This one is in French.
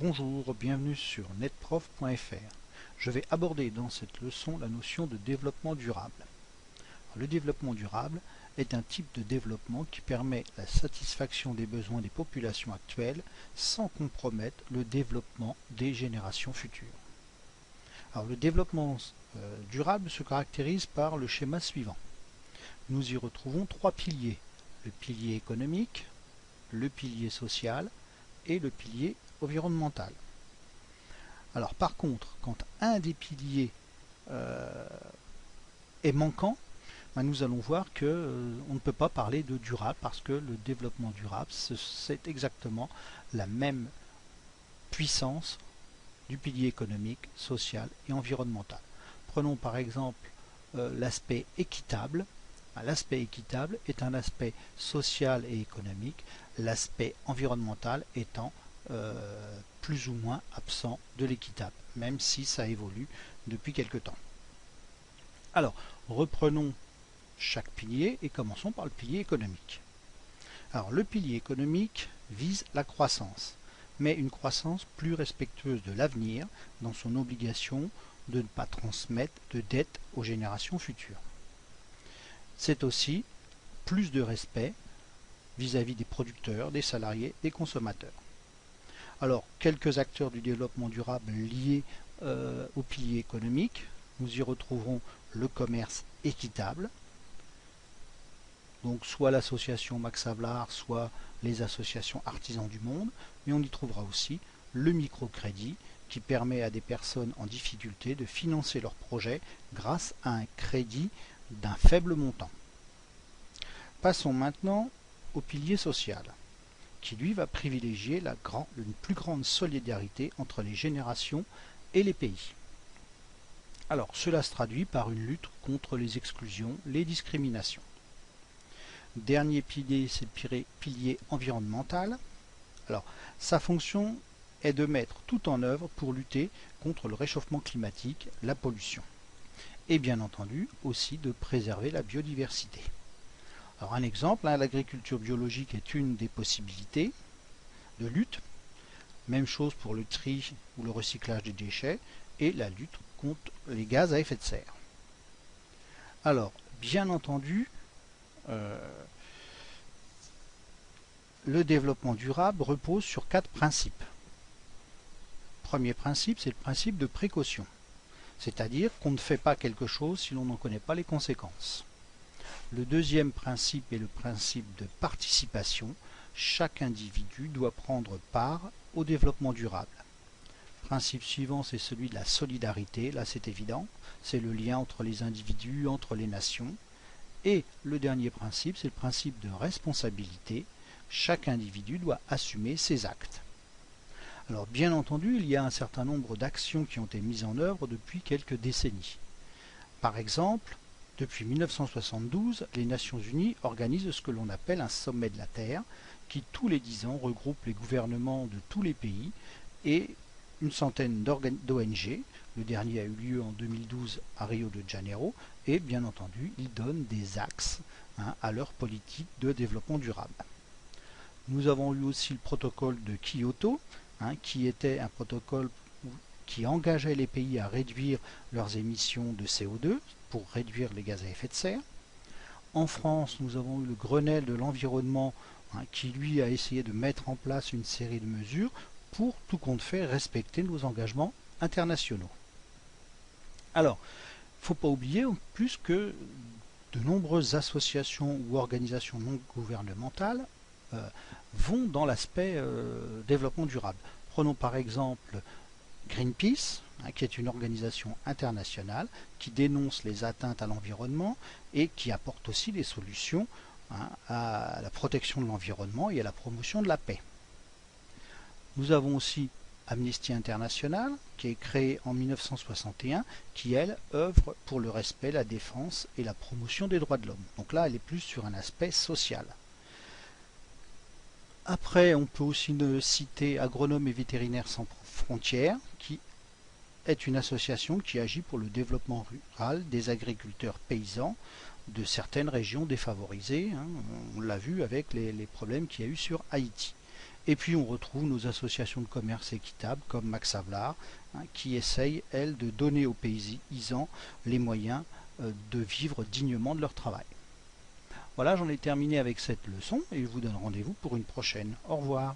Bonjour, bienvenue sur netprof.fr. Je vais aborder dans cette leçon la notion de développement durable. Le développement durable est un type de développement qui permet la satisfaction des besoins des populations actuelles sans compromettre le développement des générations futures. Alors, le développement durable se caractérise par le schéma suivant. Nous y retrouvons trois piliers: le pilier économique, le pilier social et le pilier environnemental. Alors par contre, quand un des piliers est manquant, nous allons voir que on ne peut pas parler de durable, parce que le développement durable, c'est exactement la même puissance du pilier économique, social et environnemental. Prenons par exemple l'aspect équitable. L'aspect équitable est un aspect social et économique, l'aspect environnemental étant plus ou moins absent de l'équitable, même si ça évolue depuis quelque temps. Alors, reprenons chaque pilier et commençons par le pilier économique. Alors, le pilier économique vise la croissance, mais une croissance plus respectueuse de l'avenir, dans son obligation de ne pas transmettre de dettes aux générations futures. C'est aussi plus de respect vis-à-vis des producteurs, des salariés, des consommateurs. Alors, quelques acteurs du développement durable liés au pilier économique. Nous y retrouverons le commerce équitable, donc soit l'association Max Havelaar, soit les associations Artisans du Monde, mais on y trouvera aussi le microcrédit qui permet à des personnes en difficulté de financer leurs projets grâce à un crédit d'un faible montant. Passons maintenant au pilier social, qui lui va privilégier une plus grande solidarité entre les générations et les pays. Alors cela se traduit par une lutte contre les exclusions, les discriminations. Dernier pilier, c'est le pilier environnemental. Alors sa fonction est de mettre tout en œuvre pour lutter contre le réchauffement climatique, la pollution, et bien entendu aussi de préserver la biodiversité. Alors un exemple, l'agriculture biologique est une des possibilités de lutte. Même chose pour le tri ou le recyclage des déchets et la lutte contre les gaz à effet de serre. Alors, bien entendu, le développement durable repose sur 4 principes. Premier principe, c'est le principe de précaution, c'est-à-dire qu'on ne fait pas quelque chose si l'on n'en connaît pas les conséquences. Le deuxième principe est le principe de participation. Chaque individu doit prendre part au développement durable. Le principe suivant, c'est celui de la solidarité. Là, c'est évident. C'est le lien entre les individus, entre les nations. Et le dernier principe, c'est le principe de responsabilité. Chaque individu doit assumer ses actes. Alors, bien entendu, il y a un certain nombre d'actions qui ont été mises en œuvre depuis quelques décennies. Par exemple, depuis 1972, les Nations Unies organisent ce que l'on appelle un sommet de la Terre, qui tous les 10 ans regroupe les gouvernements de tous les pays et une centaine d'ONG. Le dernier a eu lieu en 2012 à Rio de Janeiro, et bien entendu, ils donnent des axes à leur politique de développement durable. Nous avons eu aussi le protocole de Kyoto, qui était un protocole qui engageait les pays à réduire leurs émissions de CO2 pour réduire les gaz à effet de serre. En France, nous avons eu le Grenelle de l'environnement qui lui a essayé de mettre en place une série de mesures pour, tout compte fait, respecter nos engagements internationaux. Alors, il ne faut pas oublier en plus que de nombreuses associations ou organisations non gouvernementales vont dans l'aspect développement durable. Prenons par exemple Greenpeace, qui est une organisation internationale qui dénonce les atteintes à l'environnement et qui apporte aussi des solutions à la protection de l'environnement et à la promotion de la paix. Nous avons aussi Amnesty International, qui est créée en 1961, qui elle œuvre pour le respect, la défense et la promotion des droits de l'homme. Donc là, elle est plus sur un aspect social. Après, on peut aussi citer Agronomes et Vétérinaires sans frontières, qui est une association qui agit pour le développement rural des agriculteurs paysans de certaines régions défavorisées. On l'a vu avec les problèmes qu'il y a eu sur Haïti. Et puis on retrouve nos associations de commerce équitable comme Max Havelaar, qui essayent, elles, de donner aux paysans les moyens de vivre dignement de leur travail. Voilà, j'en ai terminé avec cette leçon et je vous donne rendez-vous pour une prochaine. Au revoir.